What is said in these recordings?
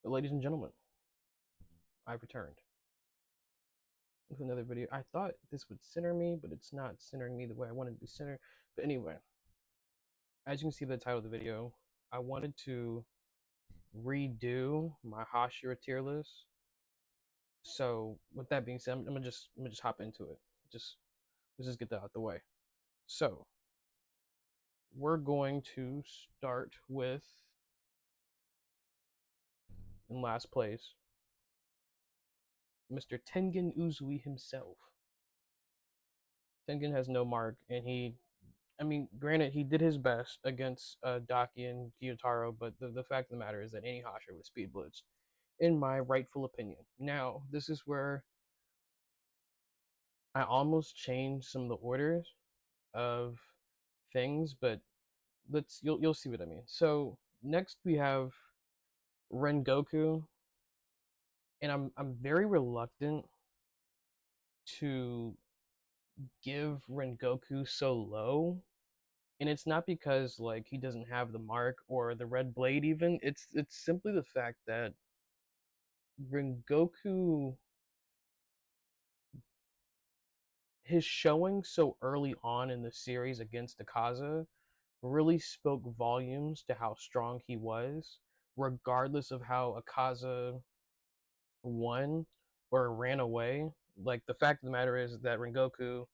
Ladies and gentlemen, I've returned with another video. I thought this would center me, but it's not centering me the way I wanted to be centered. But anyway, as you can see by the title of the video, I wanted to redo my Hashira tier list. So with that being said, I'm gonna just hop into it. Just let's just get that out the way. So we're going to start with in last place, Mr. Tengen Uzui himself. Tengen has no mark, and I mean, granted, he did his best against Daki and Gyotaro, but the fact of the matter is that any Hashira would speed blitz, in my rightful opinion. Now, this is where I almost changed some of the orders of things, but you'll see what I mean. So next we have Rengoku, and I'm very reluctant to give Rengoku so low, and it's not because like he doesn't have the mark or the red blade even. It's simply the fact that Rengoku, his showing so early on in the series against Akaza really spoke volumes to how strong he was, regardless of how Akaza won or ran away. Like the fact of the matter is that Rengoku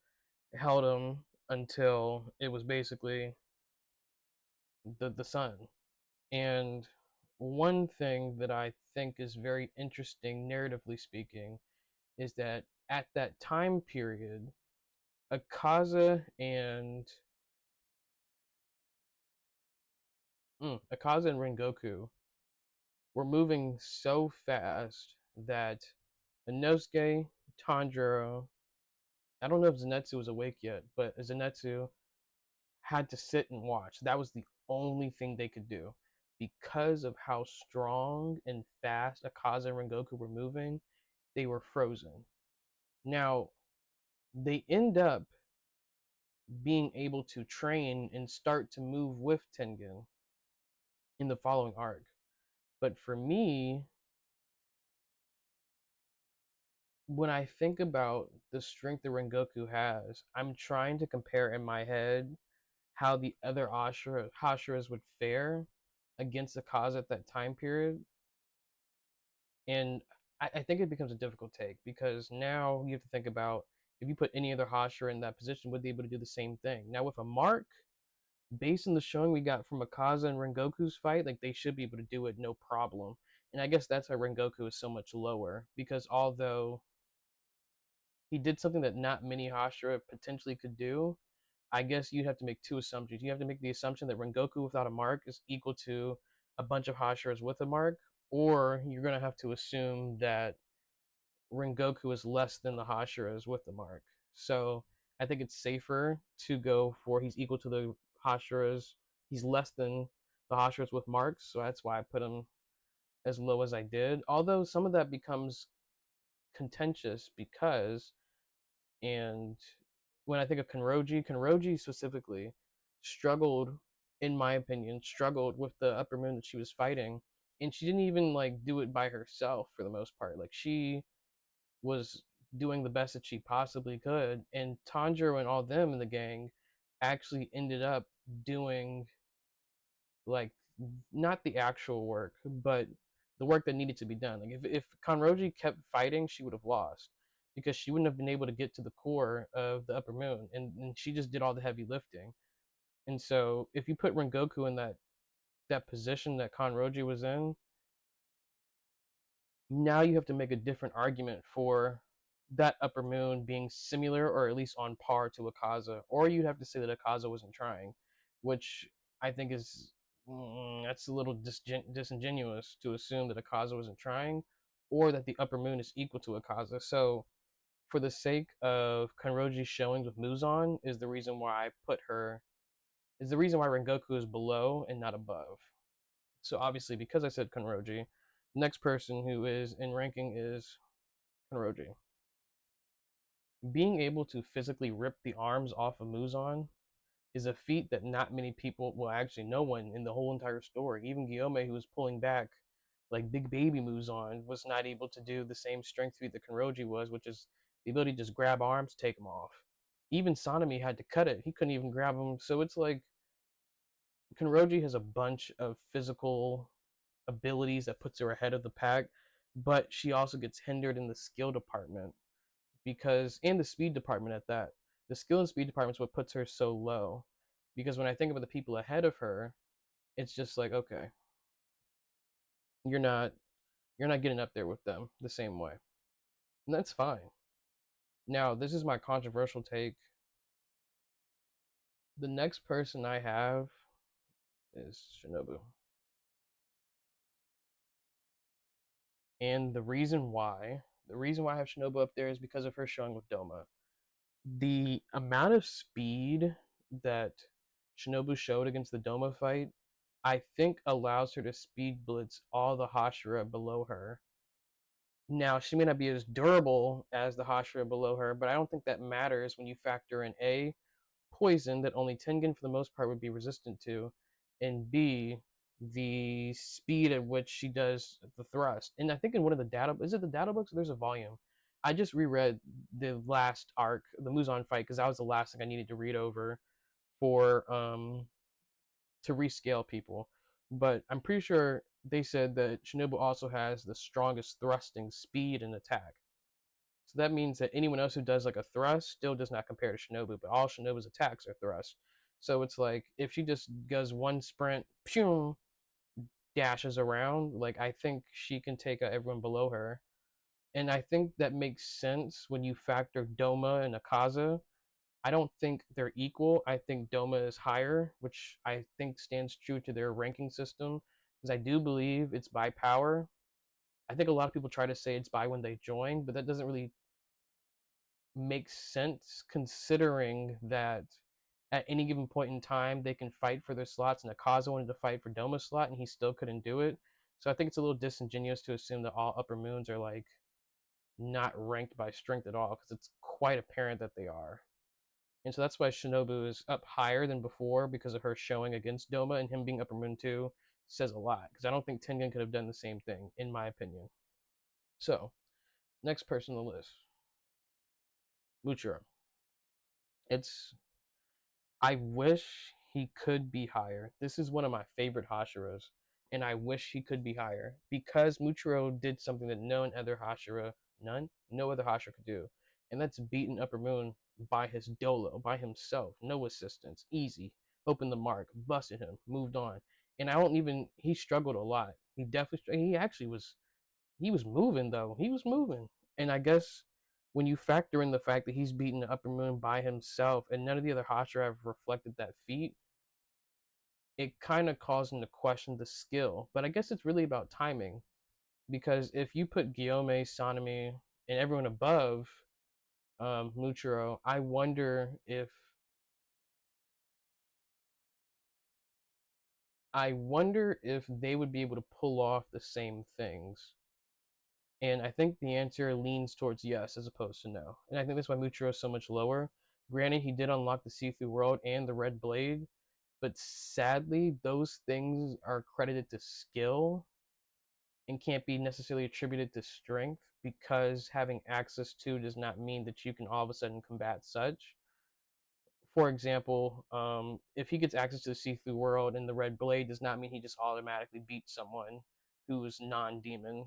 held him until it was basically the sun. And one thing that I think is very interesting, narratively speaking, is that at that time period, Akaza and Rengoku were moving so fast that Inosuke, Tanjiro, I don't know if Zenitsu was awake yet, but Zenitsu had to sit and watch. That was the only thing they could do. Because of how strong and fast Akaza and Rengoku were moving, they were frozen. Now, they end up being able to train and start to move with Tengen in the following arc. But for me, when I think about the strength that Rengoku has, I'm trying to compare in my head how the other Hashiras would fare against the cause at that time period. And I think it becomes a difficult take because now you have to think about if you put any other Hashira in that position, would they be able to do the same thing? Now with a mark, based on the showing we got from Akaza and Rengoku's fight, like they should be able to do it no problem. And I guess that's why Rengoku is so much lower because although he did something that not many Hashira potentially could do, I guess you'd have to make two assumptions. You have to make the assumption that Rengoku without a mark is equal to a bunch of Hashiras with a mark, or you're going to have to assume that Rengoku is less than the Hashiras with the mark. So I think it's safer to go for he's equal to the Hashiras. He's less than the Hashiras with marks, so that's why I put him as low as I did. Although some of that becomes contentious because, and when I think of Kanroji specifically struggled, in my opinion, struggled with the upper moon that she was fighting, and she didn't even like do it by herself for the most part. Like she was doing the best that she possibly could, and Tanjiro and all them in the gang actually ended up doing like not the actual work, but the work that needed to be done. Like if Kanroji kept fighting, she would have lost because she wouldn't have been able to get to the core of the upper moon, and she just did all the heavy lifting. And so if you put Rengoku in that position that Kanroji was in, now you have to make a different argument for that upper moon being similar or at least on par to Akaza, or you'd have to say that Akaza wasn't trying, which I think is that's a little disingenuous to assume that Akaza wasn't trying, or that the upper moon is equal to Akaza. So, for the sake of Kanroji's showings with Muzan, is the reason why I put her is the reason why Rengoku is below and not above. So obviously, because I said Kanroji, next person who is in ranking is Kanroji. Being able to physically rip the arms off of Muzan is a feat that not many people, well, actually, no one in the whole entire story, even Guillaume, who was pulling back Like Big Baby Muzan was not able to do the same strength feat that Kanroji was, which is the ability to just grab arms, take them off. Even Sanemi had to cut it. He couldn't even grab them. So it's like Kanroji has a bunch of physical abilities that puts her ahead of the pack, but she also gets hindered in the skill department because and the speed department at that. The skill and speed department is what puts her so low. Because when I think about the people ahead of her, it's just like, okay, you're not you're not getting up there with them the same way. And that's fine. Now, this is my controversial take. The next person I have is Shinobu. And the reason why I have Shinobu up there is because of her showing with Doma. The amount of speed that Shinobu showed against the Doma fight, I think allows her to speed blitz all the Hashira below her. Now, she may not be as durable as the Hashira below her, but I don't think that matters when you factor in A, poison that only Tengen for the most part would be resistant to, and B, the speed at which she does the thrust. And I think in one of the data, is it the data books? There's a volume. I just reread the last arc, the Muzan fight, because that was the last thing I needed to read over for to rescale people. But I'm pretty sure they said that Shinobu also has the strongest thrusting speed and attack. So that means that anyone else who does like a thrust still does not compare to Shinobu, but all Shinobu's attacks are thrust. So it's like if she just does one sprint, pew, dashes around, like I think she can take everyone below her. And I think that makes sense when you factor Doma and Akaza. I don't think they're equal. I think Doma is higher, which I think stands true to their ranking system, because I do believe it's by power. I think a lot of people try to say it's by when they join, but that doesn't really makes sense considering that at any given point in time they can fight for their slots, and Akaza wanted to fight for Doma's slot and he still couldn't do it. So I think it's a little disingenuous to assume that all upper moons are like not ranked by strength at all, because it's quite apparent that they are. And so that's why Shinobu is up higher than before, because of her showing against Doma, and him being upper moon 2 says a lot, because I don't think Tengen could have done the same thing, in my opinion. So, next person on the list, Muchiro. It's I wish he could be higher. This is one of my favorite Hashiras, and I wish he could be higher because Muchiro did something that no other Hashira could do, and that's beaten Upper Moon by his dolo, by himself, no assistance, easy, opened the mark, busted him, moved on. And I don't even. He struggled a lot. He definitely. He actually was he was moving though. He was moving. And I guess when you factor in the fact that he's beaten the Upper Moon by himself and none of the other Hashira have reflected that feat, it kind of calls into question the skill. But I guess it's really about timing. Because if you put Guillaume, Sanemi, and everyone above Muchiro, I wonder if they would be able to pull off the same things. And I think the answer leans towards yes as opposed to no. And I think that's why Muchiro is so much lower. Granted, he did unlock the see-through world and the red blade, but sadly, those things are credited to skill and can't be necessarily attributed to strength, because having access to does not mean that you can all of a sudden combat such. For example, if he gets access to the see-through world and the red blade, does not mean he just automatically beats someone who's non-demon,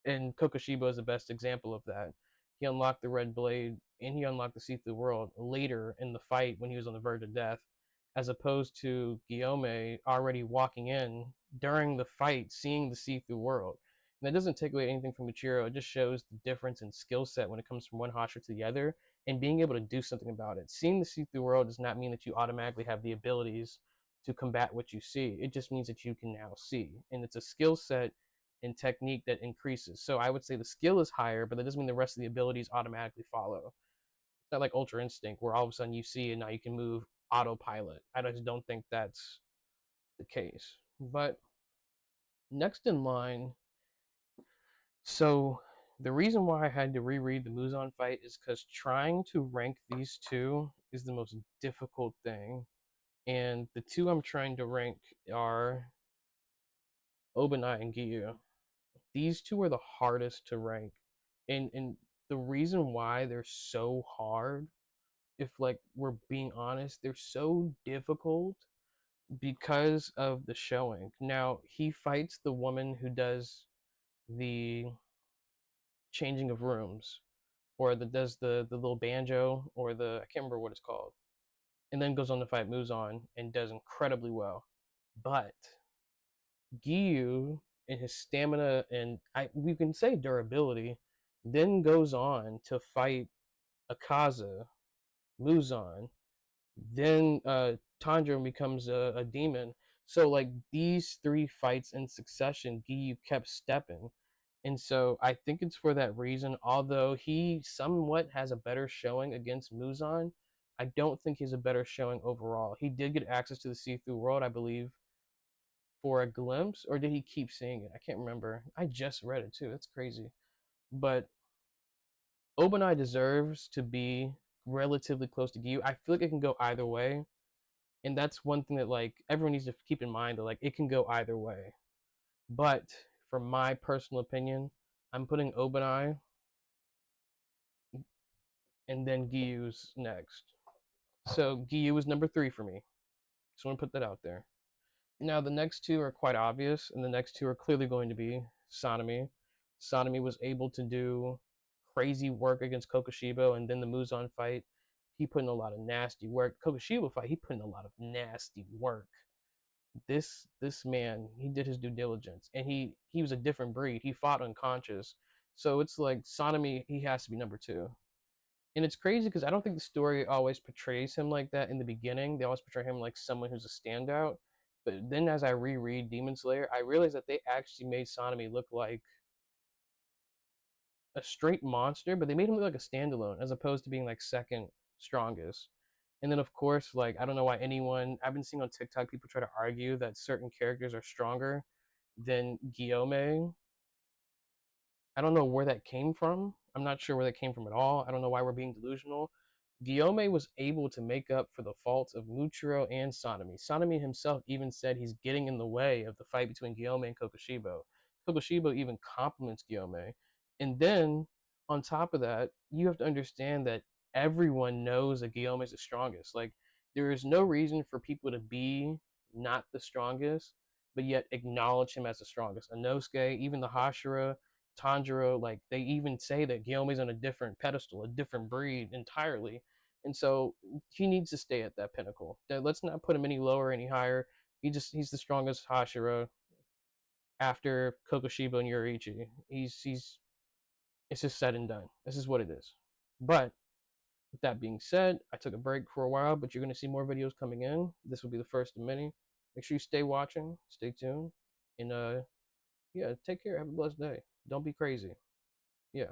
and Kokoshiba is the best example of that. He unlocked the red blade and he unlocked the see-through world later in the fight when he was on the verge of death, as opposed to Guillaume already walking in during the fight, seeing the see-through world. And that doesn't take away anything from Ichiro. It just shows the difference in skill set when it comes from one Hashira to the other, and being able to do something about it. Seeing the see-through world does not mean that you automatically have the abilities to combat what you see. It just means that you can now see, and it's a skill set and technique that increases. So I would say the skill is higher, but that doesn't mean the rest of the abilities automatically follow. It's not like Ultra Instinct where all of a sudden you see and now you can move autopilot. I just don't think that's the case. But next in line, so the reason why I had to reread the Muzan fight is because trying to rank these two is the most difficult thing. And the two I'm trying to rank are Obanai and Giyu. these two are the hardest to rank. And the reason why they're so hard, if like we're being honest, they're so difficult because of the showing. Now, he fights the woman who does the changing of rooms, or that does the little banjo, or the, I can't remember what it's called, and then goes on to fight Muzan and does incredibly well. But Giyu and his stamina and we can say durability, then goes on to fight Akaza, Muzan, then Tanjiro becomes a demon. So like these three fights in succession, Giyu kept stepping. And so I think it's for that reason. Although he somewhat has a better showing against Muzan, I don't think he's a better showing overall. He did get access to the see-through world, I believe, for a glimpse, or did he keep seeing it? I can't remember. I just read it too. That's crazy. But Obanai deserves to be relatively close to Giyu. I feel like it can go either way, and that's one thing that like everyone needs to keep in mind, that like it can go either way. But for my personal opinion, I'm putting Obanai and then Giyu's next. So Giyu is number 3 for me. Just want to put that out there. Now the next two are quite obvious, and the next two are clearly going to be Sanemi. Sanemi was able to do crazy work against Kokushibo, and then the Muzan fight, he put in a lot of nasty work. Kokushibo fight, he put in a lot of nasty work. This man, he did his due diligence, and he was a different breed. He fought unconscious, so it's like Sanemi, he has to be number 2. And it's crazy because I don't think the story always portrays him like that in the beginning. They always portray him like someone who's a standout. But then as I reread Demon Slayer, I realized that they actually made Sanemi look like a straight monster, but they made him look like a standalone as opposed to being like second strongest. And then of course, like I don't know why anyone, I've been seeing on TikTok people try to argue that certain characters are stronger than Guillaume. I don't know where that came from. I'm not sure where that came from at all. I don't know why we're being delusional. Guillaume was able to make up for the faults of Muchiro and Sanemi. Sanemi himself even said he's getting in the way of the fight between Guillaume and Kokushibo. Kokushibo even compliments Guillaume. And then, on top of that, you have to understand that everyone knows that Guillaume is the strongest. Like, there is no reason for people to be not the strongest, but yet acknowledge him as the strongest. Inosuke, even the Hashira, Tanjiro, like they even say that Guillaume's on a different pedestal, a different breed entirely. And so he needs to stay at that pinnacle. Let's not put him any lower, any higher. He's the strongest Hashira after Kokushibo and Yoriichi. He's it's just said and done. This is what it is. But with that being said, I took a break for a while, but you're gonna see more videos coming in. This will be the first of many. Make sure you stay watching, stay tuned, and yeah, take care. Have a blessed day. Don't be crazy. Yeah.